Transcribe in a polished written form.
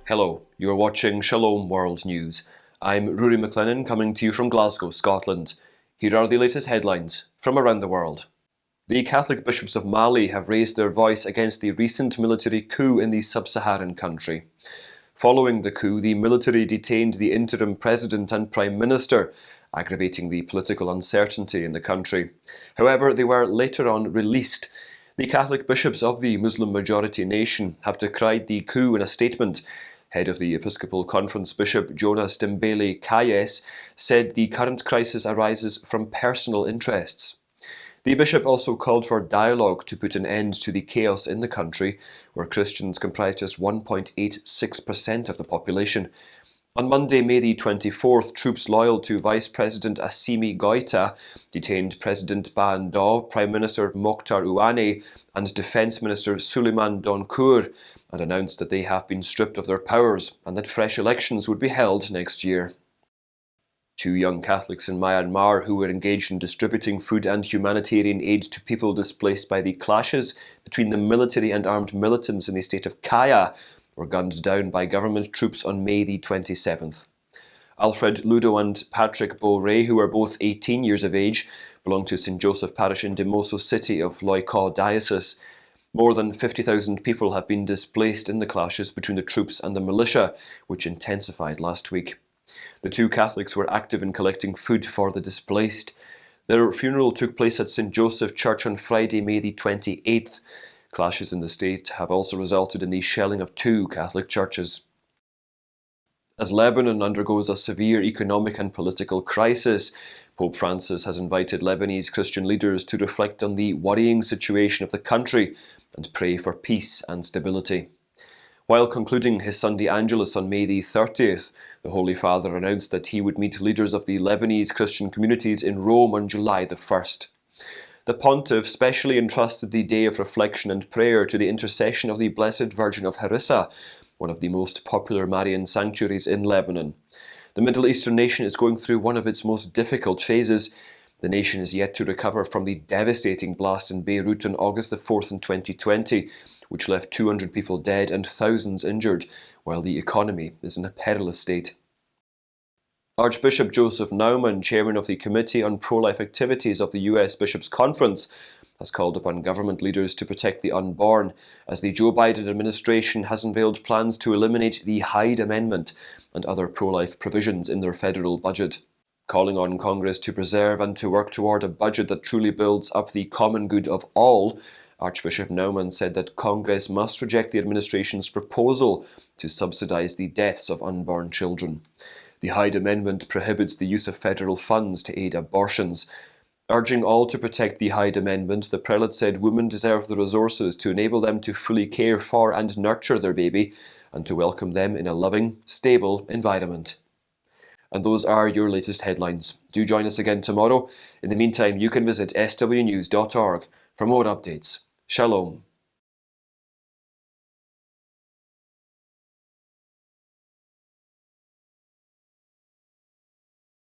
Hello, you're watching Shalom World News. I'm Rory McLennan coming to you from Glasgow, Scotland. Here are the latest headlines from around the world. The Catholic bishops of Mali have raised their voice against the recent military coup in the sub-Saharan country. Following the coup, the military detained the interim president and prime minister, aggravating the political uncertainty in the country. However, they were later on released. The Catholic bishops of the Muslim-majority nation have decried the coup in a statement. Head of the Episcopal Conference Bishop Jonas Dembele Kayes said the current crisis arises from personal interests. The bishop also called for dialogue to put an end to the chaos in the country, where Christians comprise just 1.86% of the population. On Monday, May the 24th, troops loyal to Vice President Assimi Goïta detained President Ba Ndaw, Prime Minister Mokhtar Ouane and Defence Minister Souleymane Donkour, and announced that they have been stripped of their powers and that fresh elections would be held next year. Two young Catholics in Myanmar who were engaged in distributing food and humanitarian aid to people displaced by the clashes between the military and armed militants in the state of Kaya were gunned down by government troops on May the 27th. Alfred Ludo and Patrick Beauray, who are both 18 years of age, belong to St. Joseph Parish in Demoso City of Loikaw Diocese. More than 50,000 people have been displaced in the clashes between the troops and the militia, which intensified last week. The two Catholics were active in collecting food for the displaced. Their funeral took place at St. Joseph Church on Friday, May the 28th. Clashes in the state have also resulted in the shelling of two Catholic churches. As Lebanon undergoes a severe economic and political crisis, Pope Francis has invited Lebanese Christian leaders to reflect on the worrying situation of the country and pray for peace and stability. While concluding his Sunday Angelus on May the 30th, the Holy Father announced that he would meet leaders of the Lebanese Christian communities in Rome on July the 1st. The pontiff specially entrusted the day of reflection and prayer to the intercession of the Blessed Virgin of Harissa, one of the most popular Marian sanctuaries in Lebanon. The Middle Eastern nation is going through one of its most difficult phases. The nation is yet to recover from the devastating blast in Beirut on August the 4th in 2020, which left 200 people dead and thousands injured, while the economy is in a perilous state. Archbishop Joseph Naumann, chairman of the Committee on Pro-Life Activities of the U.S. Bishops' Conference, has called upon government leaders to protect the unborn, as the Joe Biden administration has unveiled plans to eliminate the Hyde Amendment and other pro-life provisions in their federal budget. Calling on Congress to preserve and to work toward a budget that truly builds up the common good of all, Archbishop Naumann said that Congress must reject the administration's proposal to subsidize the deaths of unborn children. The Hyde Amendment prohibits the use of federal funds to aid abortions. Urging all to protect the Hyde Amendment, the prelate said women deserve the resources to enable them to fully care for and nurture their baby and to welcome them in a loving, stable environment. And those are your latest headlines. Do join us again tomorrow. In the meantime, you can visit swnews.org for more updates. Shalom.